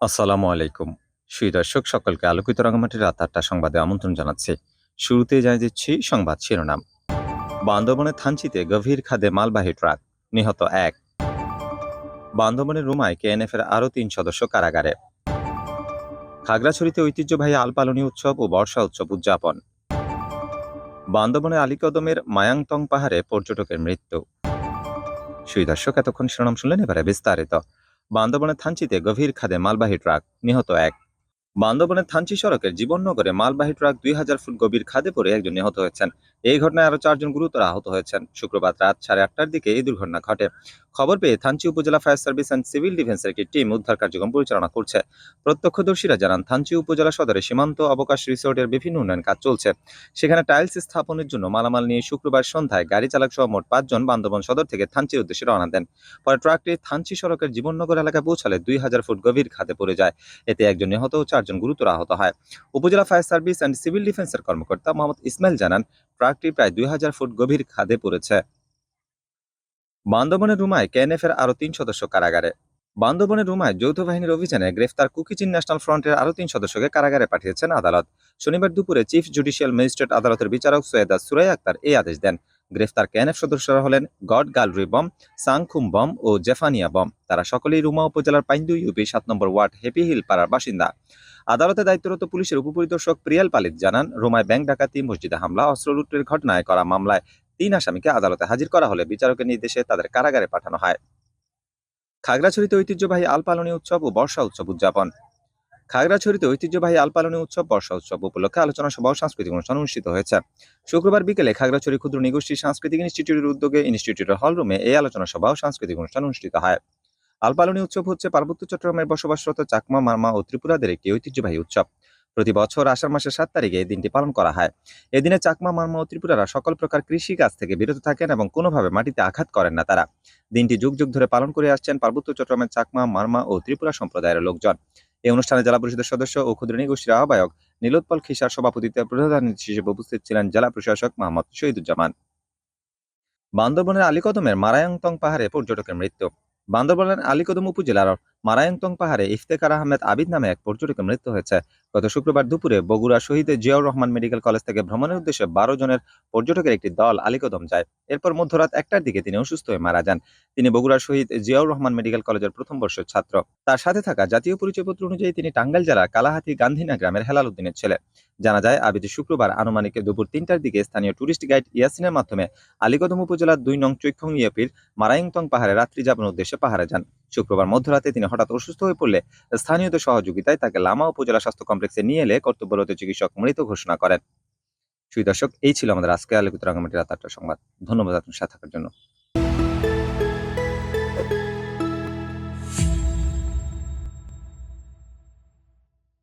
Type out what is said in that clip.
আসসালামু আলাইকুম। সুধী দর্শক সকলকে আলোকিত রাঙামাটির রাত ৮টা সংবাদে আমন্ত্রণ জানাচ্ছি। শুরুতেই জানিয়ে দিচ্ছি সংবাদ শিরোনাম। বান্দরবনের থানচিতে গভীর খাদে মালবাহী ট্রাক, নিহত ১। বান্দরবনের রুমায় কেএনএফ এর আরও ৩ সদস্য কারাগারে। খাগড়াছড়িতে ঐতিহ্যবাহী আলপালনী উৎসব ও বর্ষা উৎসব উদযাপন। বান্দরবনের আলীকদমের মায়াংতং পাহাড়ে পর্যটকের মৃত্যু। সুধী দর্শক, এতক্ষণ শিরোনাম শুনলেন, এবারে বিস্তারিত। বান্দরবনের থানচিতে গভীর খাদে মালবাহী ট্রাক, নিহত ১। বান্দরবনের থানচি সড়কের জীবননগরে মালবাহী ট্রাক ২,০০০ ফুট গভীর খাদে পড়ে একজন নিহত হয়েছেন। এই ঘটনায় আরও ৪ জন গুরুতর আহত হয়েছেন। শুক্রবার রাত ৮:৩০টার দিকে এই দুর্ঘটনা ঘটে। খবর পেয়ে থানচি উপজেলা ফায়ার সার্ভিস অ্যান্ড সিভিল ডিফেন্সের একটি টিম উদ্ধার কার্যক্রম পরিচালনা করছে। প্রত্যক্ষদর্শীরা জানান, থানচি উপজেলা সদরে সীমান্ত অবকাশ রিসোর্টের বিভিন্ন উন্নয়ন কাজ চলছে। সেখানে টাইলস স্থাপনের জন্য মালামাল নিয়ে শুক্রবার সন্ধ্যায় গাড়ি চালক সহ মোট ৫ জন বান্দরবন সদর থেকে থানচির উদ্দেশ্যে রওনা দেন। পরে ট্রাকটি থানচি সড়কের জীবননগর এলাকায় পৌঁছালে ২,০০০ ফুট গভীর খাদে পড়ে যায়। এতে একজন নিহত ও ৪ জন গুরুতর আহত হয়। উপজেলা ফায়ার সার্ভিস অ্যান্ড সিভিল ডিফেন্সের কর্মকর্তা মোহাম্মদ ইসমাইল জানান, ট্রাকটি প্রায় ২,০০০ ফুট গভীর খাদে পড়েছে। বান্দরবনের রুমায় কেএনএফ এর আরও ৩ সদস্য কারাগারে। বান্দরবনের রুমায় যৌথ বাহিনীর অভিযানে গ্রেফতার কুকিচিন ন্যাশনাল ফ্রন্টের আরও ৩ সদস্যকে কারাগারে পাঠিয়েছেন আদালত। শনিবার দুপুরে চিফ জুডিশিয়াল ম্যাজিস্ট্রেট আদালতের বিচারক সৈয়দা সুরাইয়া আক্তার এই আদেশ দেন। গ্রেফতার কেএনএফ সদস্যরা হলেন গড গালরি বম, সাংখুম বম ও জেফানিয়া বম। তারা সকলেই রুমা উপজেলার পাইন্দু ইউপি ৭ নম্বর ওয়ার্ড হ্যাপি হিল পাড়ার বাসিন্দা। আদালতে দায়িত্বরত পুলিশের উপপরিদর্শক প্রিয়াল পালিত জানান, রুমায় ব্যাংক ডাকাতি, মসজিদে হামলা, অস্ত্র লুটের ঘটনায় করা মামলায় ৩ আসামিকে আদালতে হাজির করা হলে বিচারকের নির্দেশে তাদের কারাগারে পাঠানো হয়। খাগড়াছড়িতে ঐতিহ্যবাহী আলপালনী উৎসব ও বর্ষা উৎসব উদযাপন। খাগড়াছড়িতে ঐতিহ্যবাহী আলপালনী উৎসব বর্ষা উৎসব উপলক্ষে আলোচনা সভা ও সাংস্কৃতিক অনুষ্ঠান অনুষ্ঠিত হয়েছে। শুক্রবার বিকেলে খাগড়াছড়ি ক্ষুদ্র নিগোষ্ঠী সাংস্কৃতিক ইনস্টিটিউটের উদ্যোগে ইনস্টিটিউটের হলরুমে এই আলোচনা সভা ও সাংস্কৃতিক অনুষ্ঠান অনুষ্ঠিত হয়। আলপালনী উৎসব হচ্ছে পার্বত্য চট্টগ্রামের বসবাসরত চাকমা, মারমা ও ত্রিপুরাদের একটি ঐতিহ্যবাহী উৎসব। প্রতি বছর আষাঢ় মাসের ৭ তারিখে এই দিনটি পালন করা হয়। এদিনে চাকমা, মারমা ও ত্রিপুরারা সকল প্রকার কৃষি কাজ থেকে বিরত থাকেন এবং কোনোভাবে মাটিতে আঘাত করেন না তারা। দিনটি যুগ যুগ ধরে পালন করে আসছেন পার্বত্য চট্টগ্রামের চাকমা, মারমা ও ত্রিপুরা সম্প্রদায়ের লোকজন। এই অনুষ্ঠানে জেলা পরিষদের সদস্য ও ক্ষুদ্র নিগোষ্ঠীর আহ্বায়ক নীলোৎপল খিসার সভাপতিত্বে প্রধান অতিথি হিসেবে উপস্থিত ছিলেন জেলা প্রশাসক মোহাম্মদ শহীদুজ্জামান। বান্দরবনের আলীকদমের মারায়ংতং পাহাড়ে পর্যটকের মৃত্যু। বান্দরবনের আলীকদম উপজেলার মারায়ংতং পাহাড়ে ইফতেখার আহমেদ আবিদ নামে এক পর্যটকের মৃত্যু হয়েছে। গত শুক্রবার দুপুরে বগুড়া শহীদ জিয়াউর রহমান মেডিকেল কলেজ থেকে ভ্রমণের উদ্দেশ্যে ১২ জনের পর্যটকের একটি দল আলীকদম যায়। এরপর মধ্যরাত ১টার দিকে তিনি অসুস্থ হয়ে মারা যান। তিনি বগুড়া শহীদ জিয়াউর রহমান মেডিকেল কলেজের প্রথম বর্ষের ছাত্র। তার সাথে থাকা জাতীয় পরিচয়পত্র অনুযায়ী তিনি টাঙ্গাইল জেলার কালাহাতি গান্ধীনা গ্রামের হেলাল উদ্দিনের ছেলে। জানা যায়, আবিদ শুক্রবার আনুমানিক দুপুর ৩টার দিকে স্থানীয় টুরিস্ট গাইড ইয়াসিনের মাধ্যমে আলীকদম উপজেলার ২ নং চৈখং ইউপির মারায়ংতং পাহাড়ে রাত্রি যাপনের উদ্দেশ্যে পাহাড়ে যান। শুক্রবার মধ্যরাতে তিনি হঠাৎ অসুস্থ হয়ে পড়লে স্থানীয়দের সহযোগিতায় তাকে লামা উপজেলা স্বাস্থ্য কমপ্লেক্সে নিয়ে এলে কর্তব্যরত চিকিৎসক মৃত ঘোষণা করেন। সুধী দর্শক, এই ছিল আমাদের আজকে আলোকিত রাঙামাটি রাত ৮টার সংবাদ। ধন্যবাদ আপনার সাথে থাকার জন্য।